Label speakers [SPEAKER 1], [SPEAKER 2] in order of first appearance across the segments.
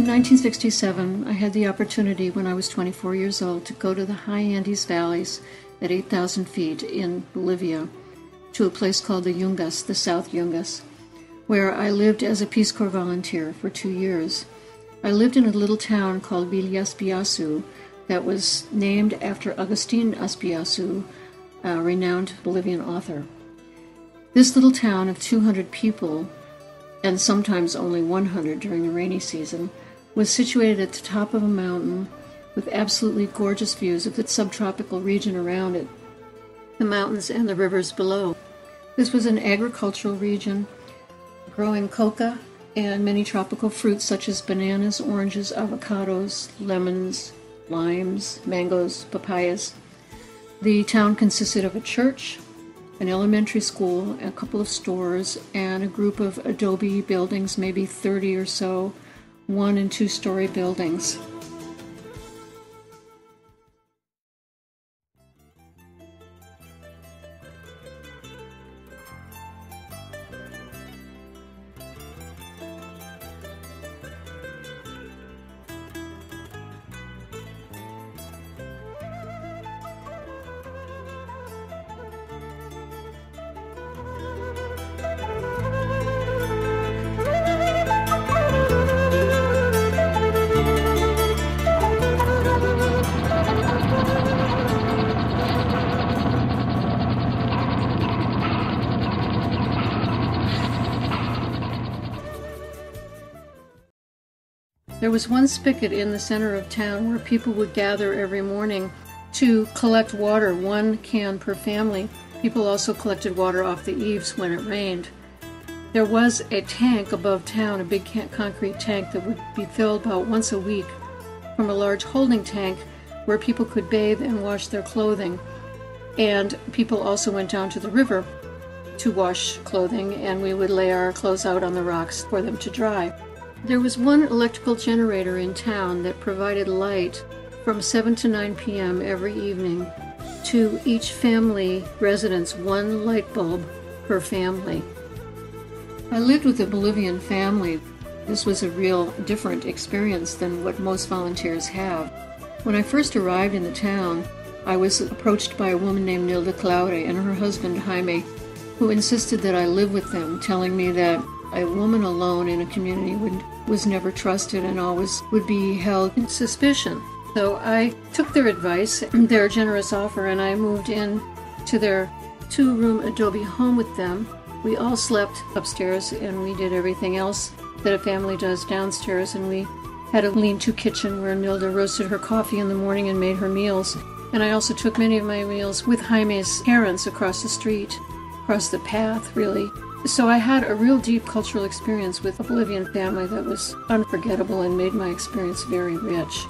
[SPEAKER 1] In 1967, I had the opportunity when I was 24 years old to go to the high Andes valleys at 8,000 feet in Bolivia to a place called the Yungas, the South Yungas, where I lived as a Peace Corps volunteer for 2 years. I lived in a little town called Aspiazu that was named after Agustin Aspiazu, a renowned Bolivian author. This little town of 200 people, and sometimes only 100 during the rainy season, was situated at the top of a mountain with absolutely gorgeous views of the subtropical region around it, the mountains and the rivers below. This was an agricultural region, growing coca and many tropical fruits such as bananas, oranges, avocados, lemons, limes, mangoes, papayas. The town consisted of a church, an elementary school, a couple of stores, and a group of adobe buildings, maybe 30 or so, 1- and 2-story buildings. There was one spigot in the center of town where people would gather every morning to collect water, 1 can per family. People also collected water off the eaves when it rained. There was a tank above town, a big concrete tank that would be filled about once a week from a large holding tank where people could bathe and wash their clothing. And people also went down to the river to wash clothing, and we would lay our clothes out on the rocks for them to dry. There was one electrical generator in town that provided light from 7 to 9 p.m. every evening to each family residence, 1 light bulb per family. I lived with a Bolivian family. This was a real different experience than what most volunteers have. When I first arrived in the town, I was approached by a woman named Nilda Claure and her husband Jaime, who insisted that I live with them, telling me that a woman alone in a community was never trusted and always would be held in suspicion. So I took their advice, their generous offer, and I moved in to their 2-room adobe home with them. We all slept upstairs, and we did everything else that a family does downstairs, and we had a lean-to kitchen where Nilda roasted her coffee in the morning and made her meals. And I also took many of my meals with Jaime's parents across the street, across the path, really. So I had a real deep cultural experience with a Bolivian family that was unforgettable and made my experience very rich.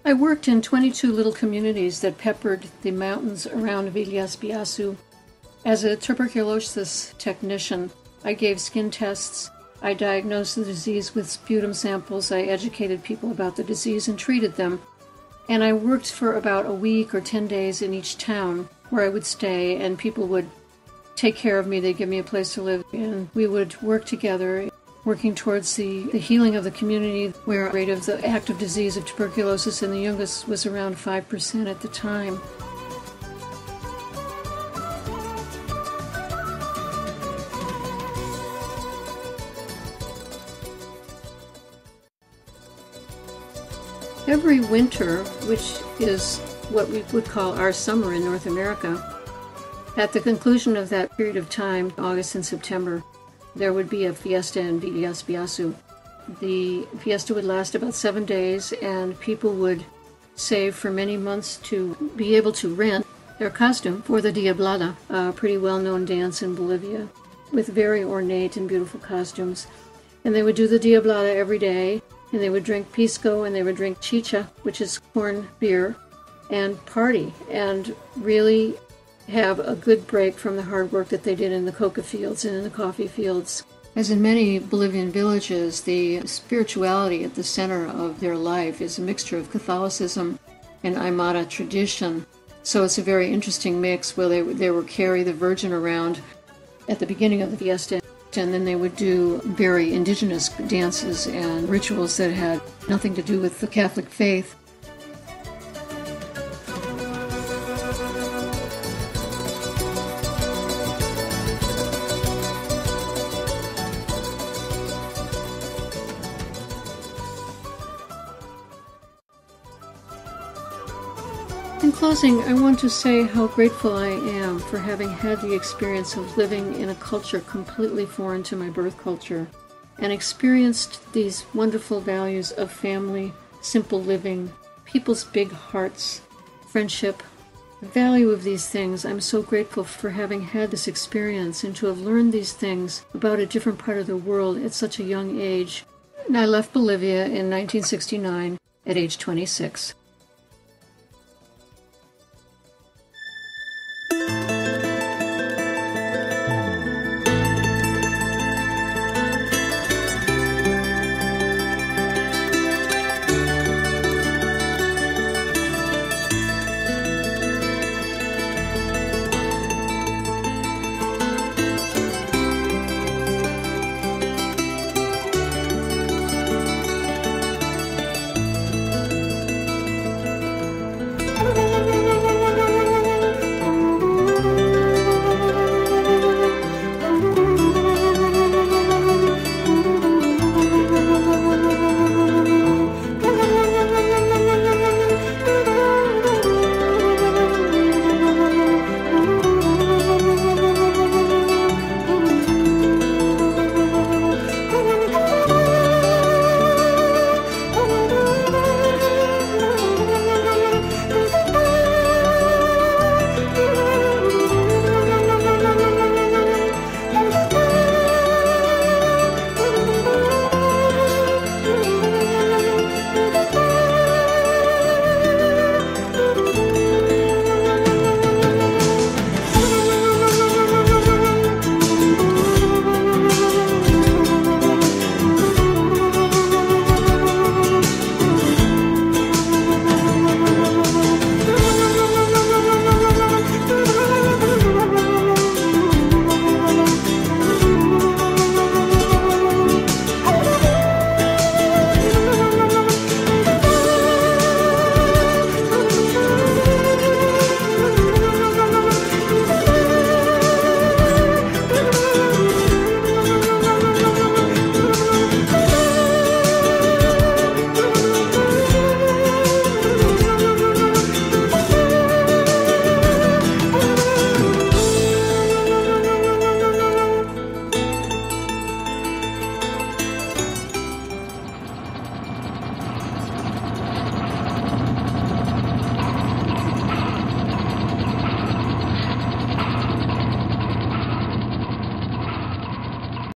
[SPEAKER 1] I worked in 22 little communities that peppered the mountains around Villa Aspiazu. As a tuberculosis technician, I gave skin tests, I diagnosed the disease with sputum samples, I educated people about the disease and treated them. And I worked for about a week or 10 days in each town where I would stay, and people would take care of me. They'd give me a place to live, and we would work together working towards the healing of the community, where the rate of the active disease of tuberculosis in the youngest was around 5% at the time. Every winter, which is what we would call our summer in North America, at the conclusion of that period of time, August and September, there would be a fiesta in the Aspiazu. The fiesta would last about 7 days, and people would save for many months to be able to rent their costume for the Diablada, a pretty well-known dance in Bolivia, with very ornate and beautiful costumes. And they would do the Diablada every day, and they would drink pisco, and they would drink chicha, which is corn beer, and party, and really have a good break from the hard work that they did in the coca fields and in the coffee fields. As in many Bolivian villages, the spirituality at the center of their life is a mixture of Catholicism and Aymara tradition. So it's a very interesting mix where they would carry the Virgin around at the beginning of the fiesta, and then they would do very indigenous dances and rituals that had nothing to do with the Catholic faith. In closing, I want to say how grateful I am for having had the experience of living in a culture completely foreign to my birth culture and experienced these wonderful values of family, simple living, people's big hearts, friendship. The value of these things, I'm so grateful for having had this experience and to have learned these things about a different part of the world at such a young age. And I left Bolivia in 1969 at age 26.